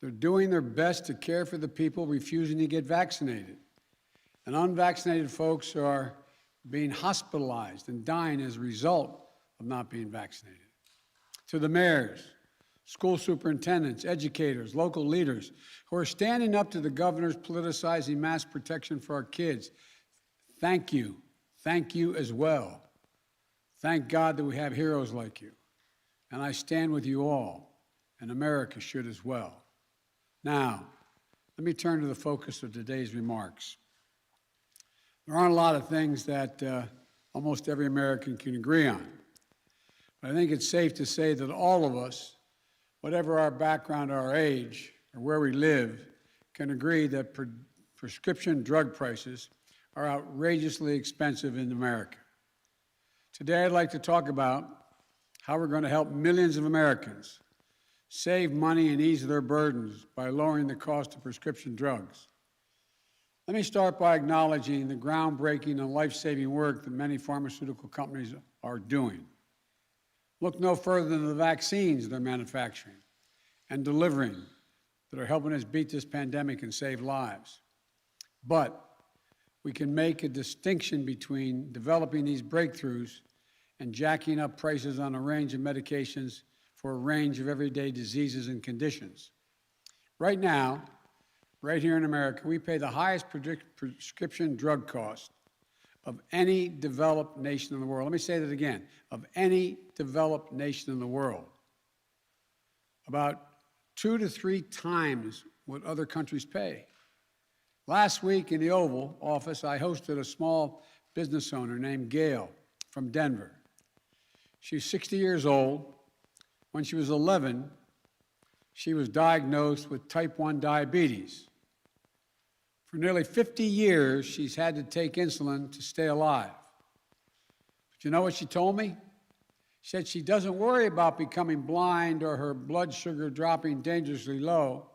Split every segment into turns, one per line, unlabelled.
They're doing their best to care for the people refusing to get vaccinated. And unvaccinated folks are being hospitalized and dying as a result of not being vaccinated. To the mayors, school superintendents, educators, local leaders who are standing up to the governors politicizing mask protection for our kids, thank you. Thank you as well. Thank God that we have heroes like you. And I stand with you all, and America should as well. Now, let me turn to the focus of today's remarks. There aren't a lot of things that almost every American can agree on. But I think it's safe to say that all of us, whatever our background, our age, or where we live, can agree that prescription drug prices are outrageously expensive in America. Today, I'd like to talk about how we're going to help millions of Americans save money and ease their burdens by lowering the cost of prescription drugs. Let me start by acknowledging the groundbreaking and life-saving work that many pharmaceutical companies are doing. Look no further than the vaccines they're manufacturing and delivering that are helping us beat this pandemic and save lives. But we can make a distinction between developing these breakthroughs and jacking up prices on a range of medications for a range of everyday diseases and conditions. Right now, right here in America, we pay the highest prescription drug cost of any developed nation in the world. Let me say that again, of any developed nation in the world. About 2 to 3 times what other countries pay. Last week in the Oval Office, I hosted a small business owner named Gail from Denver. She's 60 years old. When she was 11, she was diagnosed with type 1 diabetes. For nearly 50 years, she's had to take insulin to stay alive. But you know what she told me? She said she doesn't worry about becoming blind or her blood sugar dropping dangerously low,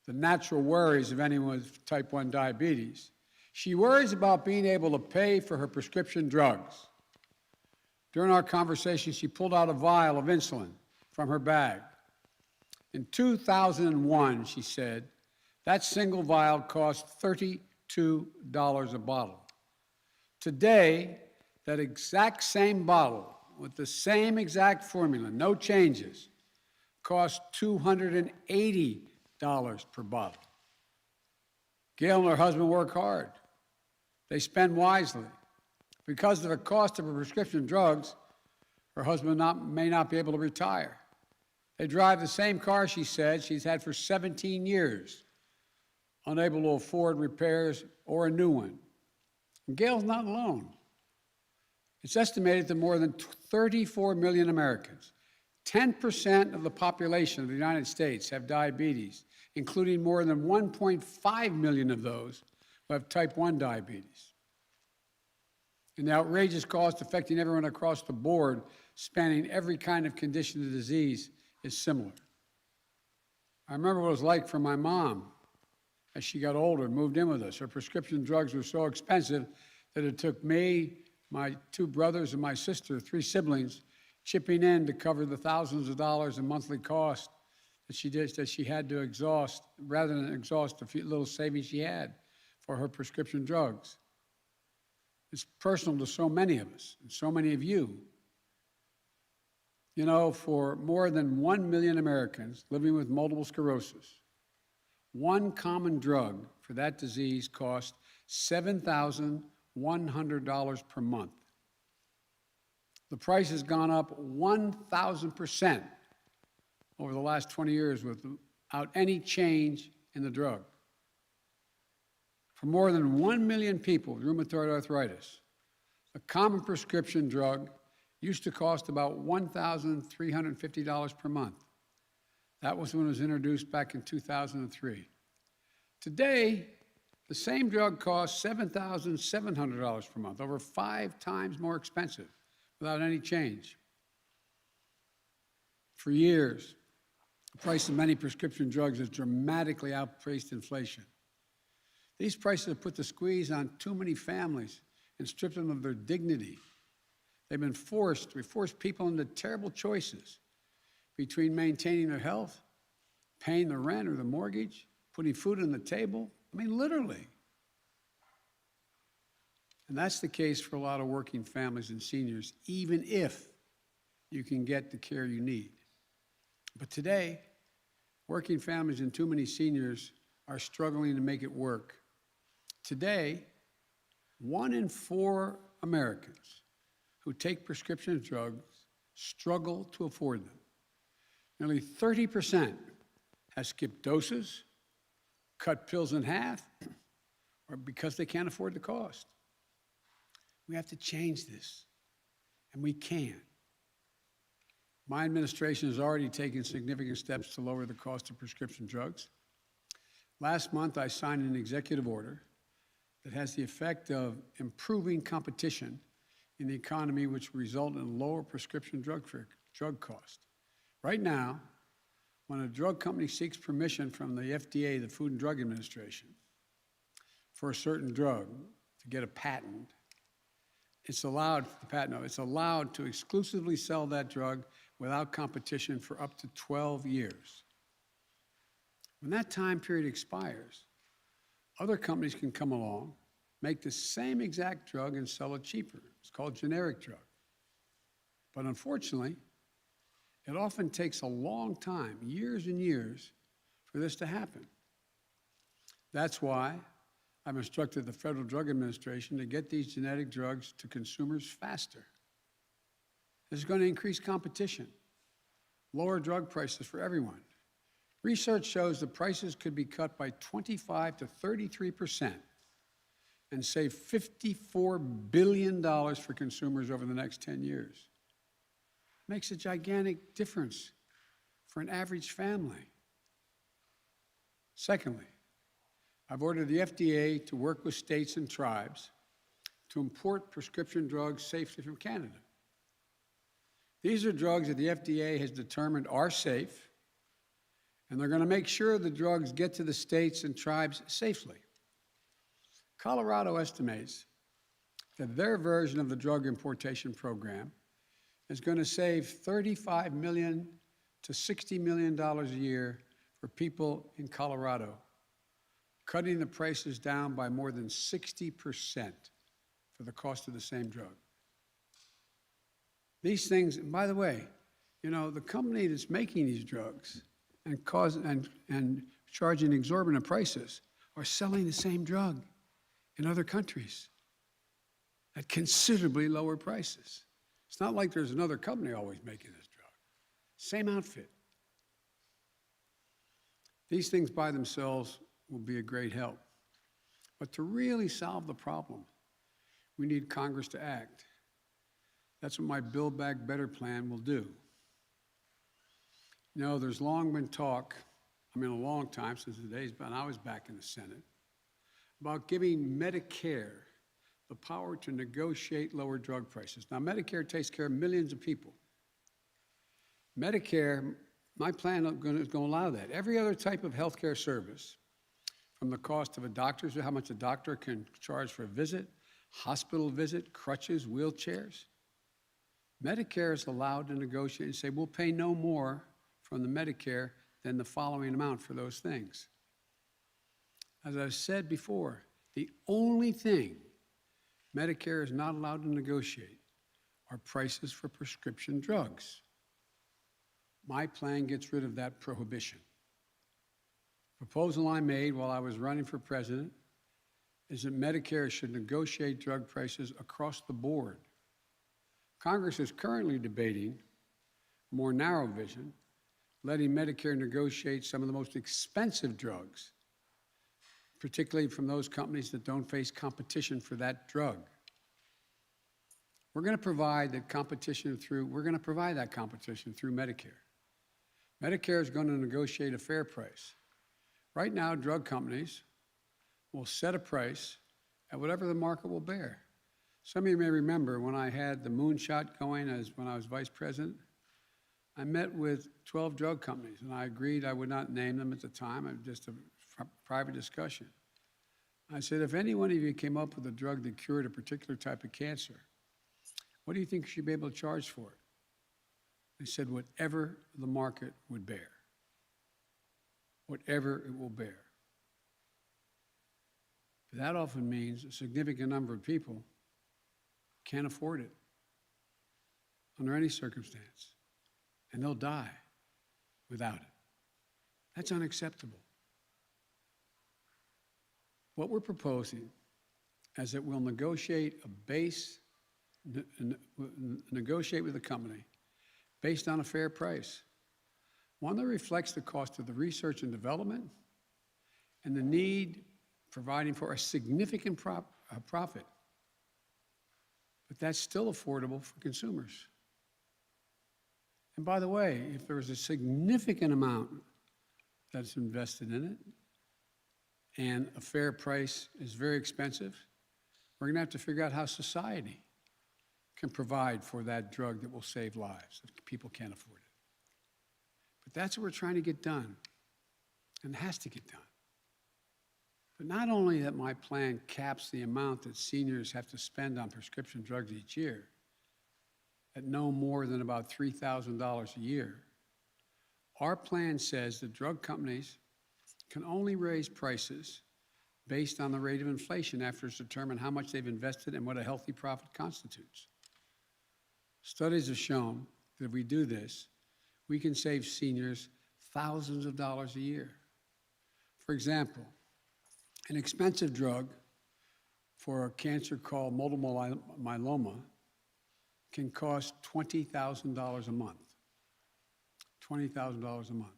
the natural worries of anyone with type 1 diabetes. She worries about being able to pay for her prescription drugs. During our conversation, she pulled out a vial of insulin from her bag. In 2001, she said, that single vial cost $32 a bottle. Today, that exact same bottle with the same exact formula, no changes, costs $280 per bottle. Gail and her husband work hard. They spend wisely. Because of the cost of her prescription drugs, her husband may not be able to retire. They drive the same car, she said, she's had for 17 years, unable to afford repairs or a new one. And Gail's not alone. It's estimated that more than 34 million Americans, 10% of the population of the United States, have diabetes, including more than 1.5 million of those who have type 1 diabetes. And the outrageous cost affecting everyone across the board, spanning every kind of condition or disease, is similar. I remember what it was like for my mom as she got older and moved in with us. Her prescription drugs were so expensive that it took me, my 2 brothers, and my sister, 3 siblings, chipping in to cover the thousands of dollars in monthly cost that she had to exhaust, rather than exhaust the few little savings she had for her prescription drugs. It's personal to so many of us and so many of you. You know, for more than 1 million Americans living with multiple sclerosis, one common drug for that disease costs $7,100 per month. The price has gone up 1,000% over the last 20 years without any change in the drug. For more than 1 million people with rheumatoid arthritis, a common prescription drug used to cost about $1,350 per month. That was when it was introduced back in 2003. Today, the same drug costs $7,700 per month, over 5 times more expensive, without any change. For years, the price of many prescription drugs has dramatically outpaced inflation. These prices have put the squeeze on too many families and stripped them of their dignity. We forced people into terrible choices between maintaining their health, paying the rent or the mortgage, putting food on the table. I mean, literally. And that's the case for a lot of working families and seniors, even if you can get the care you need. But today, working families and too many seniors are struggling to make it work. Today, 1 in 4 Americans who take prescription drugs struggle to afford them. Nearly 30% have skipped doses, cut pills in half, or because they can't afford the cost. We have to change this, and we can. My administration has already taken significant steps to lower the cost of prescription drugs. Last month, I signed an executive order that has the effect of improving competition in the economy, which will result in lower prescription drug cost. Right now, when a drug company seeks permission from the FDA, the Food and Drug Administration, for a certain drug to get a patent, it's allowed to exclusively sell that drug without competition for up to 12 years. When that time period expires, other companies can come along, make the same exact drug and sell it cheaper. It's called generic drug. But unfortunately, it often takes a long time, years and years, for this to happen. That's why I've instructed the Federal Drug Administration to get these genetic drugs to consumers faster. This is going to increase competition, lower drug prices for everyone. Research shows the prices could be cut by 25 to 33% and save $54 billion for consumers over the next 10 years. Makes a gigantic difference for an average family. Secondly, I've ordered the FDA to work with states and tribes to import prescription drugs safely from Canada. These are drugs that the FDA has determined are safe, and they're going to make sure the drugs get to the states and tribes safely. Colorado estimates that their version of the drug importation program is going to save $35 million to $60 million a year for people in Colorado, cutting the prices down by more than 60% for the cost of the same drug. These things, and by the way, you know, the company that's making these drugs and charging exorbitant prices are selling the same drug in other countries at considerably lower prices. It's not like there's another company always making this drug. Same outfit. These things by themselves will be a great help. But to really solve the problem, we need Congress to act. That's what my Build Back Better plan will do. You know, there's long been talk, a long time since the days when I was back in the Senate, about giving Medicare the power to negotiate lower drug prices. Now, Medicare takes care of millions of people. Medicare, my plan is going to allow that. Every other type of healthcare service, from the cost of a doctor's, how much a doctor can charge for a visit, hospital visit, crutches, wheelchairs, Medicare is allowed to negotiate and say, we'll pay no more from the Medicare than the following amount for those things. As I've said before, the only thing Medicare is not allowed to negotiate are prices for prescription drugs. My plan gets rid of that prohibition. The proposal I made while I was running for president is that Medicare should negotiate drug prices across the board. Congress is currently debating a more narrow vision, letting Medicare negotiate some of the most expensive drugs, particularly from those companies that don't face competition for that drug. We're going to provide that competition through Medicare. Medicare is going to negotiate a fair price. Right now, drug companies will set a price at whatever the market will bear. Some of you may remember when I had the moonshot going when I was vice president, I met with 12 drug companies, and I agreed I would not name them at the time. It was just a private discussion. I said, if any one of you came up with a drug that cured a particular type of cancer, what do you think you should be able to charge for it? They said, whatever the market would bear. whatever it will bear. But that often means a significant number of people can't afford it under any circumstance, and they'll die without it. That's unacceptable. What we're proposing is that we'll negotiate negotiate with the company based on a fair price, one that reflects the cost of the research and development and the need providing for a significant profit. But that's still affordable for consumers. And by the way, if there is a significant amount that's invested in it and a fair price is very expensive, we're going to have to figure out how society can provide for that drug that will save lives if people can't afford it. But that's what we're trying to get done, and it has to get done. But not only that my plan caps the amount that seniors have to spend on prescription drugs each year at no more than about $3,000 a year, our plan says that drug companies can only raise prices based on the rate of inflation after it's determined how much they've invested and what a healthy profit constitutes. Studies have shown that if we do this, we can save seniors thousands of dollars a year. For example, an expensive drug for a cancer called multiple myeloma can cost $20,000 a month. $20,000 a month.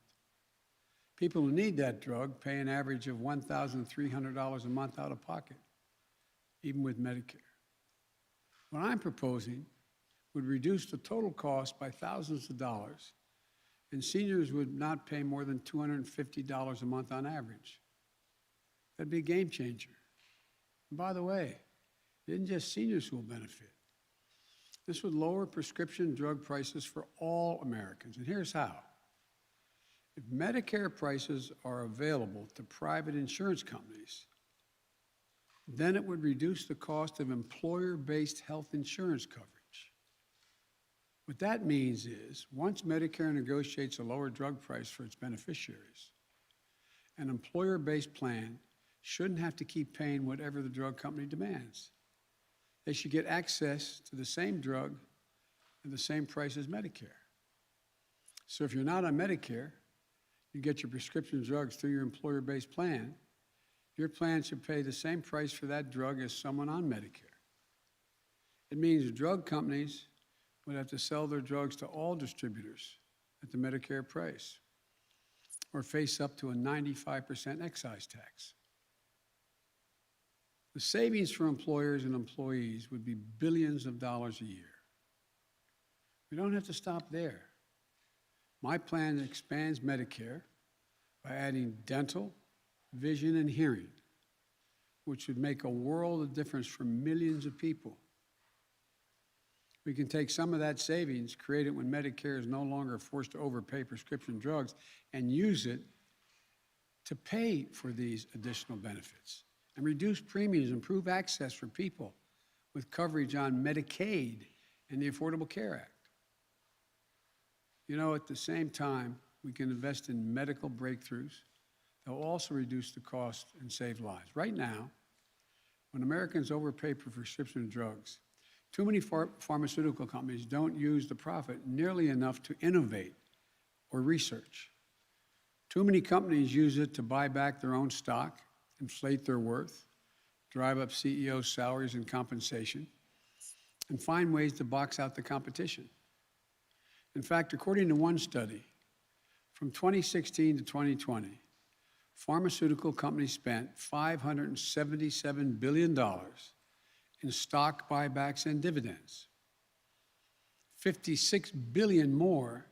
People who need that drug pay an average of $1,300 a month out of pocket, even with Medicare. What I'm proposing would reduce the total cost by thousands of dollars, and seniors would not pay more than $250 a month on average. That'd be a game changer. And by the way, it isn't just seniors who will benefit. This would lower prescription drug prices for all Americans, and here's how. If Medicare prices are available to private insurance companies, then it would reduce the cost of employer-based health insurance coverage. What that means is, once Medicare negotiates a lower drug price for its beneficiaries, an employer-based plan shouldn't have to keep paying whatever the drug company demands. They should get access to the same drug at the same price as Medicare. So if you're not on Medicare, you get your prescription drugs through your employer-based plan, your plan should pay the same price for that drug as someone on Medicare. It means drug companies would have to sell their drugs to all distributors at the Medicare price, or face up to a 95% excise tax. The savings for employers and employees would be billions of dollars a year. We don't have to stop there. My plan expands Medicare by adding dental, vision, and hearing, which would make a world of difference for millions of people. We can take some of that savings, create it when Medicare is no longer forced to overpay prescription drugs, and use it to pay for these additional benefits and reduce premiums, improve access for people with coverage on Medicaid and the Affordable Care Act. You know, at the same time, we can invest in medical breakthroughs that will also reduce the cost and save lives. Right now, when Americans overpay for prescription drugs, too many pharmaceutical companies don't use the profit nearly enough to innovate or research. Too many companies use it to buy back their own stock, inflate their worth, drive up CEOs' salaries and compensation, and find ways to box out the competition. In fact, according to one study, from 2016 to 2020, pharmaceutical companies spent $577 billion in stock buybacks and dividends, $56 billion more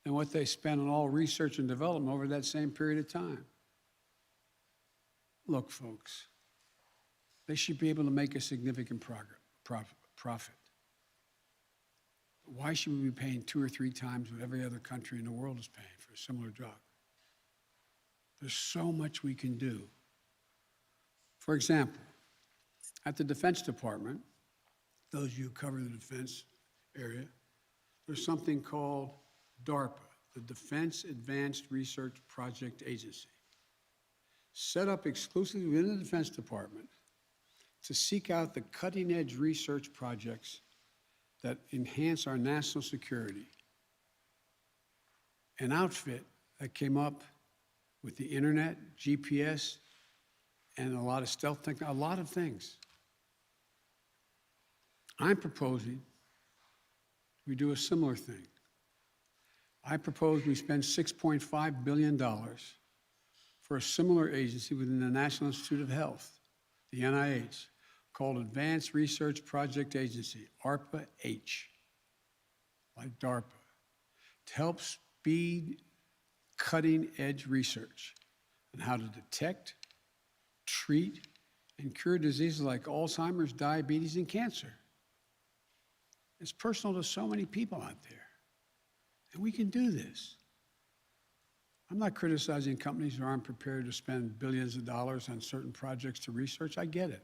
than what they spent on all research and development over that same period of time. Look, folks, they should be able to make a significant profit. Why should we be paying 2 or 3 times what every other country in the world is paying for a similar drug? There's so much we can do. For example, at the Defense Department, those of you who cover the defense area, there's something called DARPA, the Defense Advanced Research Project Agency, set up exclusively within the Defense Department to seek out the cutting-edge research projects that enhance our national security. An outfit that came up with the internet, GPS, and a lot of stealth technology, a lot of things. I'm proposing we do a similar thing. I propose we spend $6.5 billion for a similar agency within the National Institute of Health, the NIH, called Advanced Research Project Agency, ARPA-H, like DARPA, to help speed cutting-edge research on how to detect, treat, and cure diseases like Alzheimer's, diabetes, and cancer. It's personal to so many people out there. And we can do this. I'm not criticizing companies who aren't prepared to spend billions of dollars on certain projects to research. I get it.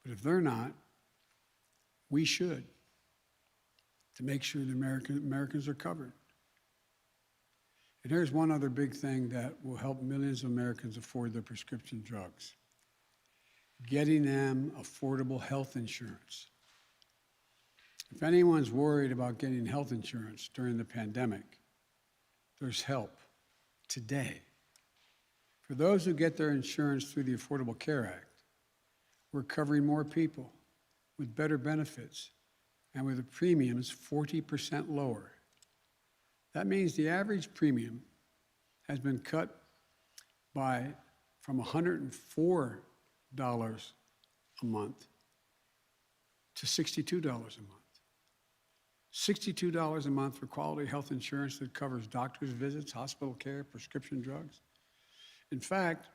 But if they're not, we should, to make sure the Americans are covered. And here's one other big thing that will help millions of Americans afford their prescription drugs: getting them affordable health insurance. If anyone's worried about getting health insurance during the pandemic, there's help today. For those who get their insurance through the Affordable Care Act, we're covering more people with better benefits and with the premiums 40% lower. That means the average premium has been cut from $104 a month to $62 a month. $62 a month for quality health insurance that covers doctor's visits, hospital care, prescription drugs. In fact,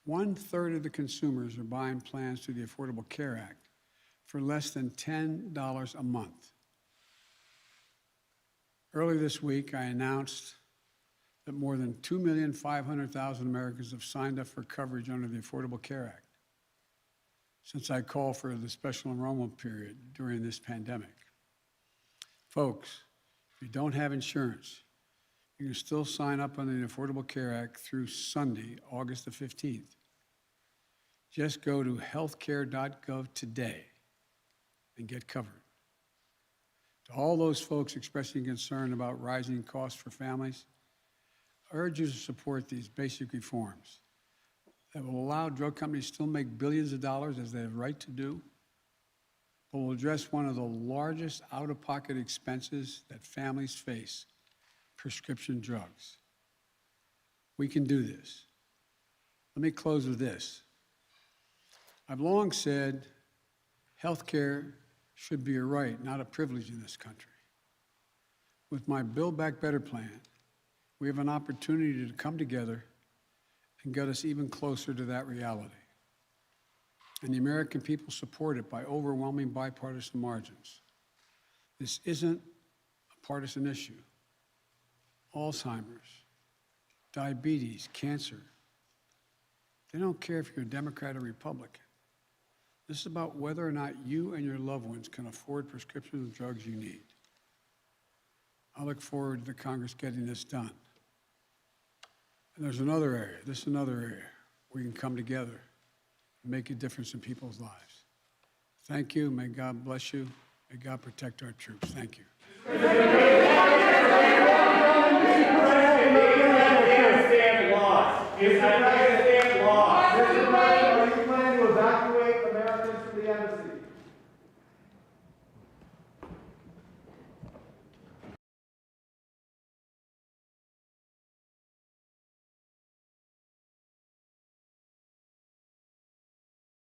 1/3 of the consumers are buying plans through the Affordable Care Act for less than $10 a month. Earlier this week, I announced that more than 2,500,000 Americans have signed up for coverage under the Affordable Care Act since I called for the special enrollment period during this pandemic. Folks, if you don't have insurance, you can still sign up under the Affordable Care Act through Sunday, August the 15th. Just go to healthcare.gov today and get covered. To all those folks expressing concern about rising costs for families, I urge you to support these basic reforms that will allow drug companies to still make billions of dollars, as they have a right to do, but will address one of the largest out-of-pocket expenses that families face: prescription drugs. We can do this. Let me close with this. I've long said health care should be a right, not a privilege in this country. With my Build Back Better plan, we have an opportunity to come together and get us even closer to that reality. And the American people support it by overwhelming bipartisan margins. This isn't a partisan issue. Alzheimer's, diabetes, cancer, they don't care if you're a Democrat or Republican. This is about whether or not you and your loved ones can afford prescription drugs you need. I look forward to the Congress getting this done. And there's another area, this is another area where we can come together and make a difference in people's lives. Thank you. May God bless you. May God protect our troops. Thank you.